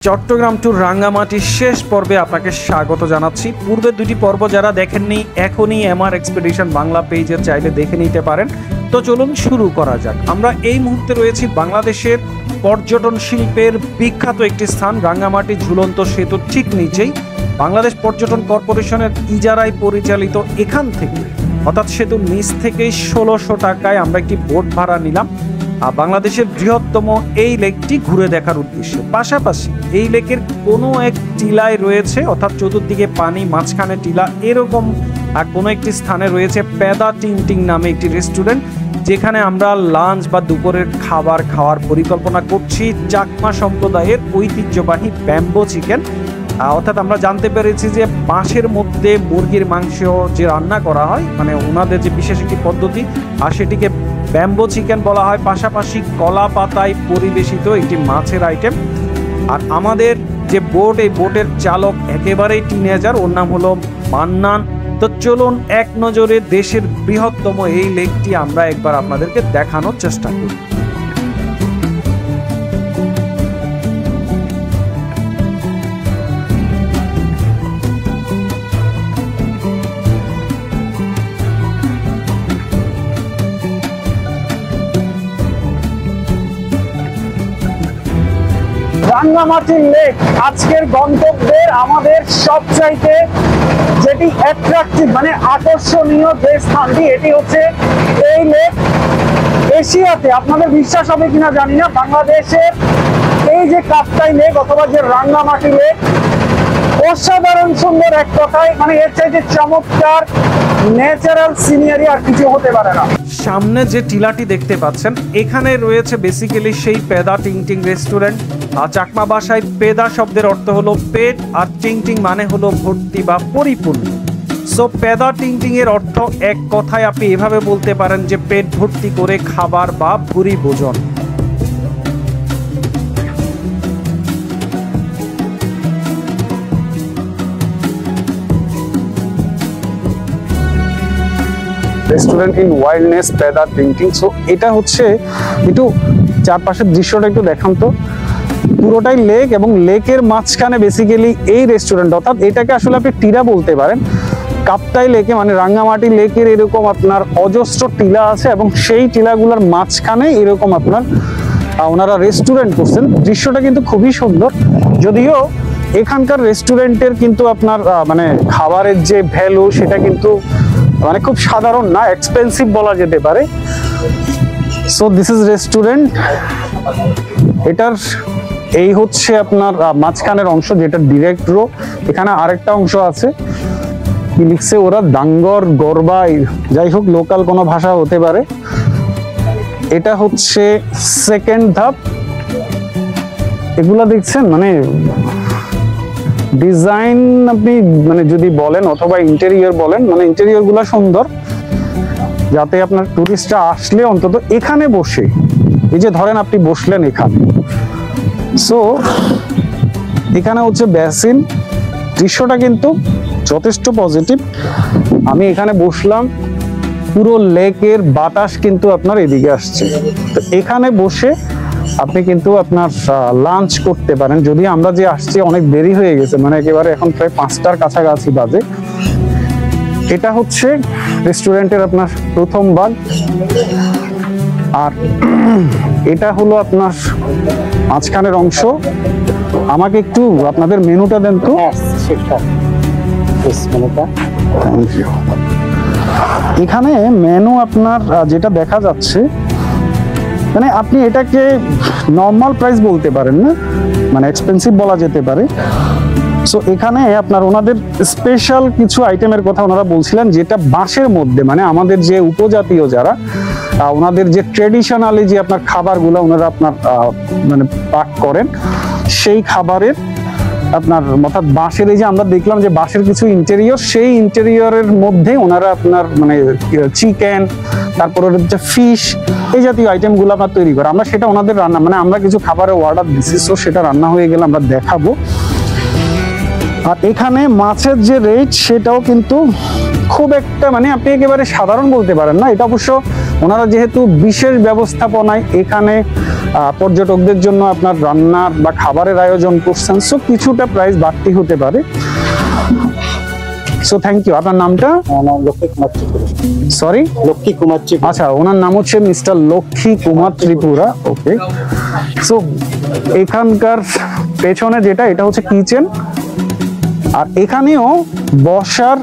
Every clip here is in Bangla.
চট্টগ্রাম টু রাঙ্গামাটির শেষ পর্বে আপনাকে স্বাগত জানাচ্ছি। পূর্বের দুটি পর্ব যারা দেখেননি এখনই এমআর এক্সপেডিশন বাংলা পেজে চাইলে দেখে নিতে পারেন। তো চলুন শুরু করা যাক। আমরা এই মুহূর্তে রয়েছি বাংলাদেশের পর্যটন শিল্পের বিখ্যাত একটি স্থান রাঙ্গামাটি ঝুলন্ত সেতুর ঠিক নিচেই। বাংলাদেশ পর্যটন কর্পোরেশনের ইজারায় পরিচালিত এখান থেকে অর্থাৎ সেতুর নিচ থেকেই ১৬০০ টাকায় আমরা একটি বোট ভাড়া নিলাম বাংলাদেশের বৃহত্তম এই লেকটি ঘুরে দেখার উদ্দেশ্যে। পাশাপাশি এই লেকের কোনো এক টিলায় রয়েছে অর্থাৎ চতুর্দিকে পানি মাঝখানে টিলা এরকম কোনো একটি স্থানে রয়েছে পেদা টিংটিং নামে একটি রেস্টুরেন্ট, যেখানে আমরা লাঞ্চ বা দুপুরের খাবার খাওয়ার পরিকল্পনা করছি। চাকমা সম্প্রদায়ের ঐতিহ্যবাহী ব্যাম্বো চিকেন, অর্থাৎ আমরা জানতে পেরেছি যে বাঁশের মধ্যে মুরগির মাংস যে রান্না করা হয়, মানে ওনাদের যে বিশেষ একটি পদ্ধতি আর সেটিকে ব্যাম্বো চিকেন বলা হয়। পাশাপাশি কলা পাতায় পরিবেশিত একটি মাছের আইটেম। আর আমাদের যে বোট, এই বোটের চালক একেবারেই টিনেজার, ওর নাম হলো মান্নান। তো চলুন এক নজরে দেশের বৃহত্তম এই লেকটি আমরা একবার আপনাদেরকে দেখানোর চেষ্টা করি। রাঙ্গামাটি লেক আজকের গন্তব্যের আমাদের সবচাইতে যেটি অ্যাট্রাকটিভ মানে আকর্ষণীয় যে স্থানটি, এটি হচ্ছে এই লেক। এশিয়াতে, আপনাদের বিশ্বাস হবে কিনা জানি না, বাংলাদেশের এই যে কাপ্তাই লেক অথবা যে রাঙ্গামাটি লেক অসাধারণ সুন্দর, এক কথায় মানে এর চাইতে চমৎকার ন্যাচারাল সিনারি আর কিছু হতে পারে না। সামনে যে টিলাটি দেখতে পাচ্ছেন এখানে রয়েছে বেসিক্যালি সেই পেদা টিংটিং রেস্টুরেন্ট। আর চাকমা ভাষায় পেদা শব্দের অর্থ হলো পেট আর টিংটিং মানে হলো ভর্তি বা পরিপূর্ণ। সো পেদা টিংটিং এর অর্থ এক কথায় আপনি এভাবে বলতে পারেন যে পেট ভর্তি করে খাবার বা ভুরি ভোজন। Restaurant in wildness Peda Tingting. So এটা হচ্ছে একটু চারপাশের দৃশ্যটা একটু দেখান তো। পুরোটাই লেক এবং লেকের মাঝখানে বেসিক্যালি এই রেস্টুরেন্ট, অর্থাৎ এটাকে আসলে আপনি টিলা বলতে পারেন। কাপ্তাই লেকে মানে রাঙ্গামাটি লেকের এরকম আপনার অজস্র টিলা আছে এবং সেই টিলাগুলোর মাঝখানে এরকম আপনার ওনারা রেস্টুরেন্ট করছেন। দৃশ্যটা কিন্তু খুবই সুন্দর। যদিও এখানকার রেস্টুরেন্টের কিন্তু আপনার মানে খাবারের যে ভ্যালু সেটা কিন্তু মানে খুব সাধারণ না, এক্সপেন্সিভ বলা যেতে পারে। So this is restaurant. এটার এই হচ্ছে আপনার মাঝখানের অংশ যেটা ডিরেক্ট রো। এখানে আরেকটা অংশ আছে, কি লিখছে ওরা, ডাঙ্গর গরবা, যাই হোক লোকাল কোনো ভাষা হতে পারে। এটা হচ্ছে সেকেন্ড ধাপ। এগুলা দেখছেন মানে ডিজাইন আপনি মানে যদি বলেন অথবা ইন্টেরিয়র বলেন, মানে ইন্টেরিয়র গুলা সুন্দর, যাতে আপনার টুরিস্টরা আসলে অন্তত এখানে বসে, এই যে ধরেন আপনি বসলেন এখানে, সো এখানে হচ্ছে বেসিন। দৃশ্যটা কিন্তু যথেষ্ট পজিটিভ। আমি এখানে বসলাম, পুরো লেকের বাতাস কিন্তু আপনার এদিকে আসছে। তো এখানে বসে আপনি কিন্তু আপনার লাঞ্চ করতে পারেন। যদি আমরা যে আসছি অনেক দেরি হয়ে গেছে, মানে একেবারে এখন প্রায় 5টার কাছাকাছি বাজে। এটা হচ্ছে রেস্টুরেন্টের আপনার প্রথম ভাগ। আর এটা হলো আপনার মাঝখানের অংশ। আমাকে একটু আপনাদের মেনুটা দেন তো। এখানে মেনু আপনার যেটা দেখা যাচ্ছে, মানে আপনি এটাকে নর্মাল প্রাইস বলতে পারেন না, মানে এক্সপেন্সিভ বলা যেতে পারে। সো এখানে আপনার ওনাদের স্পেশাল কিছু আইটেমের কথা ওনারা বলছিলেন, যেটা বাঁশের মধ্যে, মানে আমাদের যে উপজাতীয় যারা ওনাদের যে ট্রেডিশনালি যে আপনার খাবারগুলো ওনারা আপনার মানে পাক করেন, সেই খাবারের আপনার অর্থাৎ বাঁশের, এই যে আমরা দেখলাম যে বাঁশের কিছু ইন্টেরিয়র, সেই ইন্টেরিয়রের মধ্যে ওনারা আপনার মানে চিকেন, তারপরে হচ্ছে ফিশ, এই জাতীয় আইটেমগুলো আপনার তৈরি করে। আমরা সেটা ওনাদের রান্না, মানে আমরা কিছু খাবারের অর্ডার দিচ্ছি, সো সেটা রান্না হয়ে গেলে আমরা দেখাবো। আর এখানে মাছের যে রেট সেটাও কিন্তু খুব একটা মানে আপনি একেবারে সাধারণ বলতে পারেন না। এটা অবশ্য ওনারা যেহেতু বিশেষ ব্যবস্থাপনায় এখানে পর্যটকদের জন্য আপনার রান্নার বা খাবারের আয়োজন করছেন, সো কিছুটা প্রাইস বাড়তি হতে পারে। So thank you. আপনার নামটা? লক্ষ্মী কুমার ত্রিপুরা। সরি, লক্ষ্মী কুমার ত্রিপুরা। আচ্ছা, ওনার নাম হচ্ছে mister Lakshmi Kumar Tripura. Okay, so এখানকার পেছনে যেটা, এটা হচ্ছে কিচেন, আর এখানেও বসার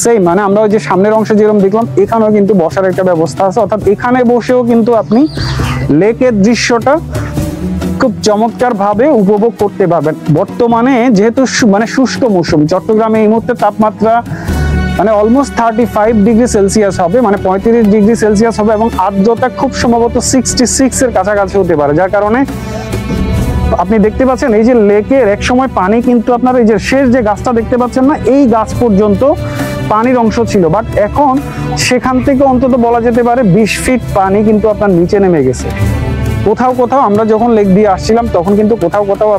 সেই মানে আমরা ওই যে সামনের অংশে যেরকম দেখলাম, এখানেও কিন্তু বসার একটা ব্যবস্থা আছে, অর্থাৎ এখানে বসেও কিন্তু আপনি লেকের দৃশ্যটা খুব চমৎকার ভাবে উপভোগ করতে পারবেন। বর্তমানে যেহেতু মানে শুষ্ক মৌসুম, চট্টগ্রামে এই মুহূর্তে তাপমাত্রা মানে অলমোস্ট 35 ডিগ্রি সেলসিয়াস হবে, মানে 35 ডিগ্রি সেলসিয়াস হবে, এবং আর্দ্রতা খুব সম্ভবত 66 এর কাছাকাছি হতে পারে, যার কারণে আপনি দেখতে পাচ্ছেন এই যে লেকের এক সময় পানি কিন্তু আপনার এই যে শেষ যে গাছটা দেখতে পাচ্ছেন না, এই গাছ পর্যন্ত পানির অংশ ছিল, বাট এখন সেখান থেকে অন্তত বলা যেতে পারে 20 ফিট পানি কিন্তু আপনার নিচে নেমে গেছে। কোথাও কোথাও আমরা যখন লেক দিয়ে আসছিলাম তখন কিন্তু কোথাও কোথাও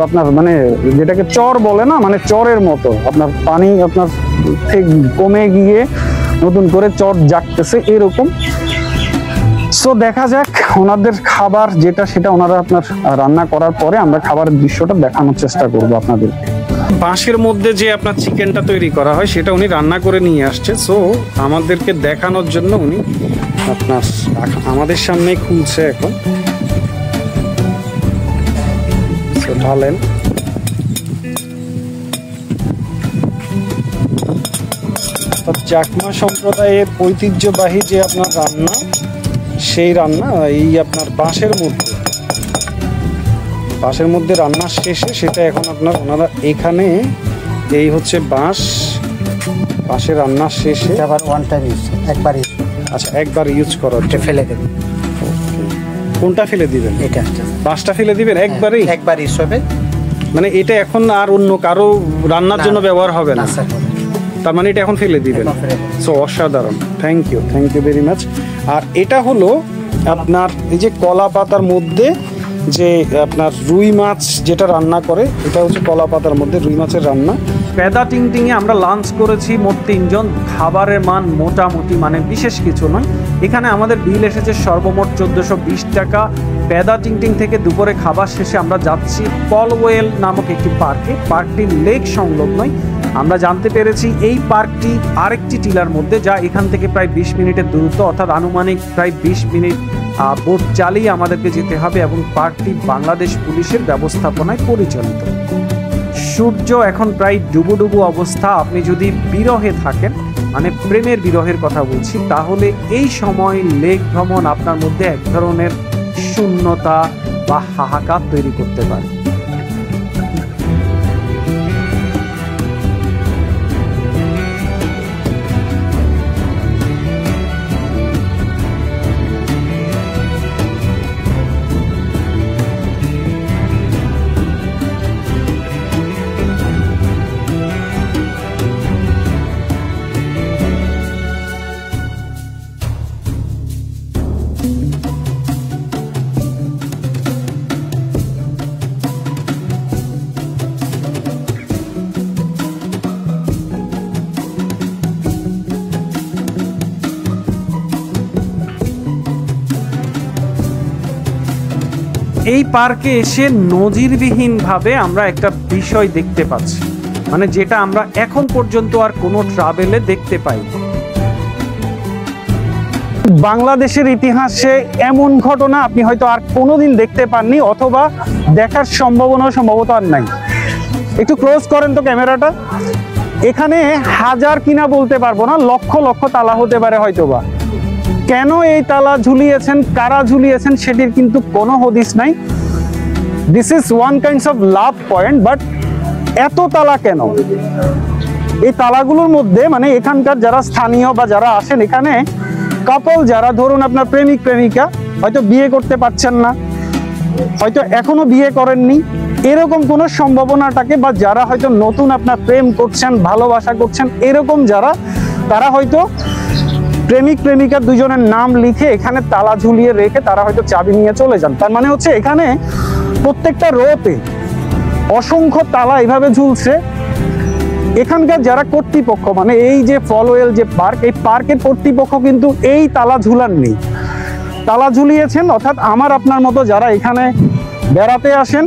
আপনার মানে যেটাকে চর বলে না, মানে চরের মতো আপনার পানি আপনার কমে গিয়ে নতুন করে চর জাগতেছে এরকম। সো দেখা যাক ওনাদের খাবার যেটা, সেটা ওনারা আপনার রান্না করার পরে আমরা খাবারের দৃশ্যটা দেখানোর চেষ্টা করব আপনাদেরকে। বাঁশের মধ্যে যে আপনার চিকেনটা তৈরি করা হয় সেটা উনি রান্না করে নিয়ে আসছে, সো আমাদেরকে দেখানোর জন্য উনি আপনার আমাদের সামনে খুলছে এখন। ঢালেন। চাকমা সম্প্রদায়ের ঐতিহ্যবাহী যে আপনার রান্না, সেই রান্না এই আপনার বাঁশের মধ্যে রান্না শেষে সেটা এখন আপনার ওনারা এখানে এই হচ্ছে বাঁশের রান্না শেষে আবার ওয়ান টাইম ইউজ, একবার ইউজ। আচ্ছা, একবার ইউজ করার ফেলে দেবেন। কোনটা ফেলে দিবেন? এটা বাঁশটা ফেলে দিবেন একবারেই? একবার ইউজ হবে, মানে এটা এখন আর অন্য কারো রান্নার জন্য ব্যবহার হবে না? তার মানে এটা এখন ফেলে দিবেন। সো অসাধারণ, থ্যাংক ইউ ভেরি মাচ। আর এটা হলো আপনার এই যে কলা পাতার মধ্যে যে আপনার রুই মাছ যেটা রান্না করে, এটা হচ্ছে কলা পাতার মধ্যে রুই মাছের রান্না। পেদা টিংটিংয়ে আমরা লাঞ্চ করেছি মোট 3 জন। খাবারের মান মোটামুটি, মানে বিশেষ কিছু নয়। এখানে আমাদের বিল এসেছে সর্বমোট 1420 টাকা। পেদা টিংটিং থেকে দুপুরে খাবার শেষে আমরা যাচ্ছি পলওয়েল নামক একটি পার্কে। পার্কটি লেক সংলগ্নই। আমরা জানতে পেরেছি এই পার্কটি আরেকটি টিলার মধ্যে, যা এখান থেকে প্রায় 20 মিনিটের দূরত্ব, অর্থাৎ আনুমানিক প্রায় 20 মিনিট বোট চালিয়ে আমাদেরকে যেতে হবে, এবং পার্কটি বাংলাদেশ পুলিশের ব্যবস্থাপনায় পরিচালিত। সূর্য এখন প্রায় ডুবুডুবু অবস্থা। আপনি যদি বিরহে থাকেন, মানে প্রেমের বিরহের কথা বলছি, তাহলে এই সময় লেক ভ্রমণ আপনার মধ্যে এক ধরনের শূন্যতা বা হাহাকার তৈরি করতে পারে। এই পার্কে এসে নজিরবিহীনভাবে আমরা একটা বিষয় দেখতে পাচ্ছি, মানে যেটা আমরা এখন পর্যন্ত আর কোনো ট্রাভেলে দেখতে পাই। বাংলাদেশের ইতিহাসে এমন ঘটনা আপনি হয়তো আর কোনোদিন দেখতে পাননি, অথবা দেখার সম্ভাবনা সম্ভবত আর নাই। একটু ক্লোজ করেন তো ক্যামেরাটা। এখানে হাজার কিনা বলতে পারবো না, লক্ষ লক্ষ তালা হতে পারে হয়তোবা। কেন এই তালা ঝুলিয়েছেন, কারা ঝুলিয়েছেন, সেটির কিন্তু কোনো হদিস নাই। This is one kinds of love point, but এত তালা কেন? এই তালাগুলোর মধ্যে মানে এখানকার যারা স্থানীয় বা যারা আসেন এখানে, কাপল যারা ধরুন আপনার প্রেমিক প্রেমিকা হয়তো বিয়ে করতে পারছেন না, হয়তো এখনো বিয়ে করেননি, এরকম কোনো সম্ভাবনাটাকে, বা যারা হয়তো নতুন আপনার প্রেম করছেন, ভালোবাসা করছেন, এরকম যারা, তারা হয়তো প্রেমিক প্রেমিকা দুজনের নাম লিখে এখানে তালা ঝুলিয়ে রেখে তারা হয়তো চাবি নিয়ে চলে যান। তার মানে হচ্ছে এখানে প্রত্যেকটা রোতে অসংখ্য তালা এভাবে ঝুলছে। এখানকার যারা কর্তৃপক্ষ, মানে এই যে ফলওয়েল যে পার্ক, এই পার্কের কর্তৃপক্ষ কিন্তু এই তালা ঝুলাননি। তালা ঝুলিয়েছেন, অর্থাৎ আমার আপনার মতো যারা এখানে বেড়াতে আসেন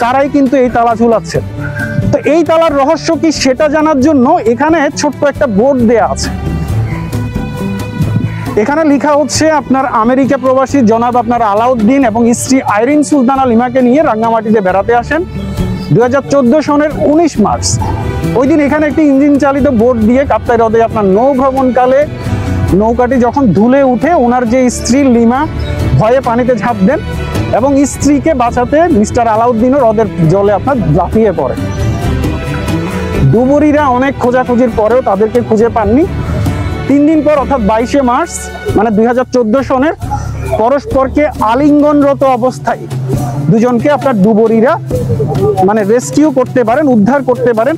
তারাই কিন্তু এই তালা ঝুলাচ্ছেন। তো এই তালার রহস্য কি সেটা জানার জন্য এখানে ছোট্ট একটা বোর্ড দেয়া আছে। এখানে লেখা হচ্ছে আপনার আমেরিকা প্রবাসী জনাব আপনার আলাউদ্দিন এবং স্ত্রী আইরিন সুলতানা লিমাকে নিয়ে রাঙ্গামাটিতে বেড়াতে আসেন 2014 সনের 19 মার্চ। ওই দিন এখানে একটি ইঞ্জিন চালিত বোট দিয়ে কাপ্তাই হ্রদে আপনার নৌ ভ্রমণকালে নৌকাটি যখন ধুলে উঠে ওনার যে স্ত্রী লিমা ভয়ে পানিতে ঝাঁপ দেন এবং স্ত্রীকে বাঁচাতে মিস্টার আলাউদ্দিনও হ্রদের জলে আপনার লাফিয়ে পড়ে। ডুবুরিরা অনেক খোঁজাখুঁজির পরেও তাদেরকে খুঁজে পাননি। 3 দিন পর অর্থাৎ 22 মার্চ মানে 2014 সনের পরস্পরকে আলিঙ্গনরত অবস্থায় দুজনকে আপনার ডুবুরিরা মানে রেস্কিউ করতে পারেন, উদ্ধার করতে পারেন।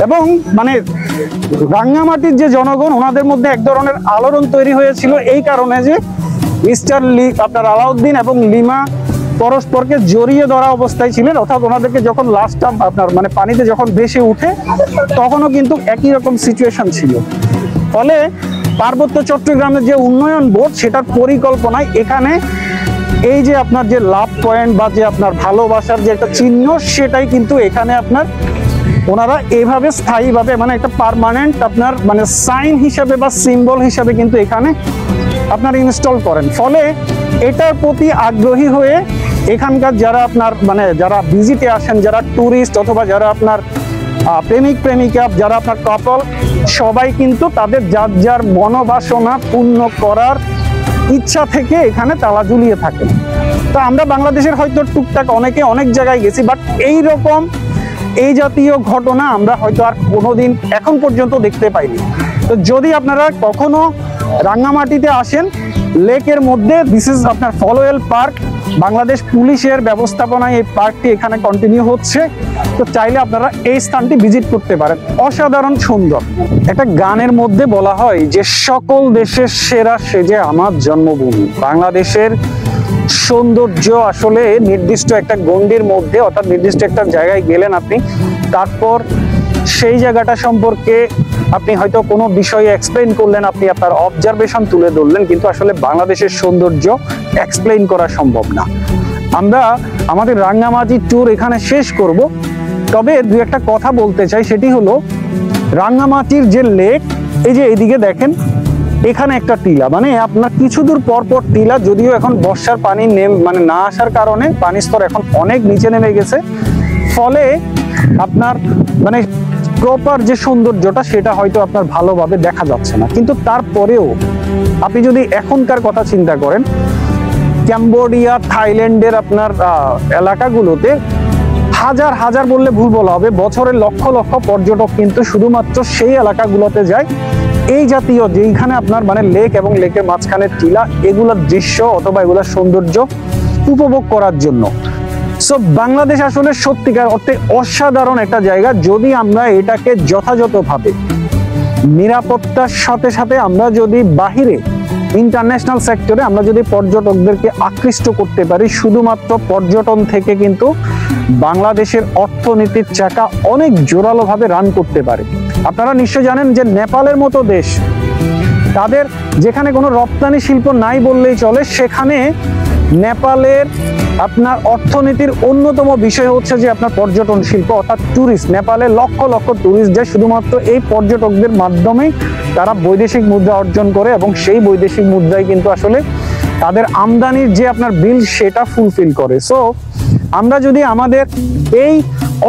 এবং মানে রাঙ্গামাটির যে জনগণ ওনাদের মধ্যে এক ধরনের আলোড়ন তৈরি হয়েছিল এই কারণে যে মিস্টার আপনার আলাউদ্দিন এবং লিমা পরস্পরকে জড়িয়ে ধরা অবস্থায় ছিলেন, অর্থাৎ ওনাদেরকে যখন লাস্টটা আপনার মানে পানিতে যখন ভেসে উঠে তখনও কিন্তু একই রকম সিচুয়েশন ছিল। ফলে পার্বত্য চট্টগ্রামের যে উন্নয়ন বোর্ড সেটার পরিকল্পনায় এখানে এই যে আপনার যে লাভ পয়েন্ট বা যে আপনার ভালোবাসার যে একটা চিহ্ন সেটাই কিন্তু এখানে আপনার ওনারা এইভাবে স্থায়ীভাবে মানে একটা পার্মানেন্ট আপনার মানে সাইন হিসাবে বা সিম্বল হিসাবে কিন্তু এখানে আপনার ইনস্টল করেন। ফলে এটার প্রতি আগ্রহী হয়ে এখানকার যারা আপনার মানে যারা ভিজিটে আসেন, যারা ট্যুরিস্ট অথবা যারা আপনার প্রেমিক প্রেমিকা, যারা আপনার কাপল, সবাই কিন্তু তাদের যার যার মনোবাসনা পূর্ণ করার ইচ্ছা থেকে এখানে তালা ঝুলিয়ে থাকেন। তো আমরা বাংলাদেশের হয়তো টুকটাক অনেকে অনেক জায়গায় গেছি, বাট এই রকম এই জাতীয় ঘটনা আমরা হয়তো আর কোনোদিন এখন পর্যন্ত দেখতে পাইনি। তো যদি আপনারা কখনো রাঙ্গামাটিতে আসেন, লেকের মধ্যে দিস ইজ আপনার ফলোয়েল পার্ক, বাংলাদেশ পুলিশের ব্যবস্থাপনায় এই পার্কটি এখানে কন্টিনিউ হচ্ছে। তো চাইলে আপনারা এই স্থানটি ভিজিট করতে পারেন, অসাধারণ সুন্দর। একটা গানের মধ্যে বলা হয় যে সকল দেশের সেরা সেজে আমার জন্মভূমি। বাংলাদেশের সৌন্দর্য আসলে নির্দিষ্ট একটা গণ্ডির মধ্যে অর্থাৎ নির্দিষ্ট একটা জায়গায় গেলেন আপনি, তারপর সেই জায়গাটা সম্পর্কে আপনি হয়তো কোনো বিষয়ে এক্সপ্লেইন করলেন, আপনি আপনার অবজারভেশন তুলে ধরলেন, কিন্তু আসলে বাংলাদেশের সৌন্দর্য এক্সপ্লেইন করা সম্ভব না। আমরা আমাদের রাঙ্গামাটি ট্যুর এখানে শেষ করব, তবে দু একটা কথা বলতে চাই। সেটি হলো রাঙ্গামাটির যে লেক, এই যে এইদিকে দেখেন এখানে একটা টিলা, মানে আপনার কিছু দূর পর পর টিলা, যদিও এখন বর্ষার পানি মানে না আসার কারণে পানির স্তর এখন অনেক নিচে নেমে গেছে, ফলে আপনার মানে প্রপার যে সৌন্দর্যটা সেটা হয়তো আপনার ভালোভাবে দেখা যাচ্ছে না। কিন্তু তারপরেও আপনি যদি এখনকার কথা চিন্তা করেন, ক্যাম্বোডিয়া, থাইল্যান্ডের আপনার এলাকাগুলোতে হাজার হাজার বললে ভুল বলা হবে, বছরে লক্ষ লক্ষ পর্যটক কিন্তু শুধুমাত্র সেই এলাকাগুলোতে যায় এই জাতীয় যেইখানে আপনার মানে লেক এবং লেকের মাঝখানে টিলা, এগুলোর দৃশ্য অথবা এগুলোর সৌন্দর্য উপভোগ করার জন্য। সো বাংলাদেশ আসলে সত্যিকার অর্থে অসাধারণ একটা জায়গা, যদি আমরা এটাকে যথাযথভাবে নিরাপত্তার সাথে সাথে আমরা যদি বাহিরে ইন্টারন্যাশনাল সেক্টরে আমরা যদি পর্যটকদেরকে আকৃষ্ট করতে পারি, শুধুমাত্র পর্যটন থেকে কিন্তু বাংলাদেশের অর্থনীতির চাকা অনেক জোরালোভাবে রান করতে পারে। আপনারা নিশ্চয় জানেন যে নেপালের মতো দেশ, তাদের যেখানে কোনো রপ্তানি শিল্প নাই বললেই চলে, সেখানে নেপালের আপনার অর্থনীতির অন্যতম বিষয় হচ্ছে যে আপনার পর্যটন শিল্প অর্থাৎ ট্যুরিস্ট। নেপালে লক্ষ লক্ষ ট্যুরিস্ট যায়, শুধুমাত্র এই পর্যটকদের মাধ্যমেই তারা বৈদেশিক মুদ্রা অর্জন করে এবং সেই বৈদেশিক মুদ্রায় কিন্তু আসলে তাদের আমদানির যে আপনার বিল সেটা ফুলফিল করে। সো আমরা যদি আমাদের এই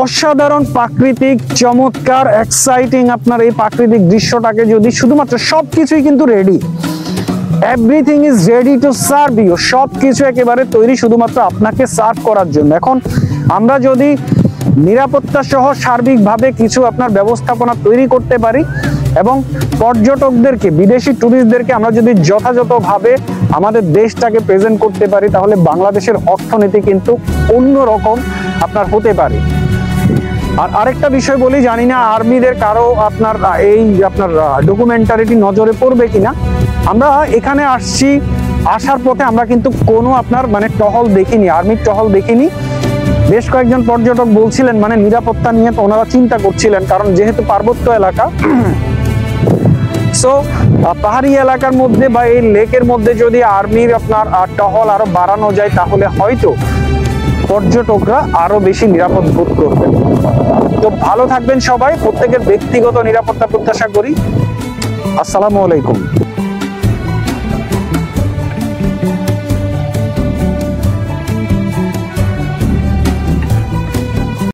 অসাধারণ প্রাকৃতিক চমৎকার এক্সাইটিং আপনার এই প্রাকৃতিক দৃশ্যটাকে যদি শুধুমাত্র সবকিছুই কিন্তু ready, everything is ready to serve you, সবকিছু একেবারে তৈরি শুধুমাত্র আপনাকে সার্ভ করার জন্য। এখন আমরা যদি নিরাপত্তা সহ সার্বিকভাবে কিছু আপনার ব্যবস্থাপনা তৈরি করতে পারি এবং পর্যটকদেরকে, বিদেশি ট্যুরিস্টদেরকে আমরা যদি যথাযথভাবে আমাদের দেশটাকে প্রেজেন্ট করতে পারি, তাহলে বাংলাদেশের অর্থনীতি কিন্তু অন্যরকম আপনার হতে পারে। আর আরেকটা বিষয় বলি, জানি না আর্মিদের কারো আপনার এই আপনার ডকুমেন্টারিটি নজরে পড়বে কিনা। আমরা এখানে আসছি, আসার পথে আমরা কিন্তু কোনো আপনার মানে টহল দেখিনি, আর্মির টহল দেখিনি। বেশ কয়েকজন পর্যটক বলছিলেন মানে নিরাপত্তা নিয়ে তো ওনারা চিন্তা করছিলেন, কারণ যেহেতু পার্বত্য এলাকা। সো পাহাড়ি এলাকার মধ্যে বা এই লেকের মধ্যে যদি আর্মির আপনার টহল আরো বাড়ানো যায়, তাহলে হয়তো পর্যটকরা আরো বেশি নিরাপদ বোধ করবেন। তো ভালো থাকবেন সবাই, প্রত্যেকের ব্যক্তিগত নিরাপত্তা প্রত্যাশা করি। আসসালামু আলাইকুম।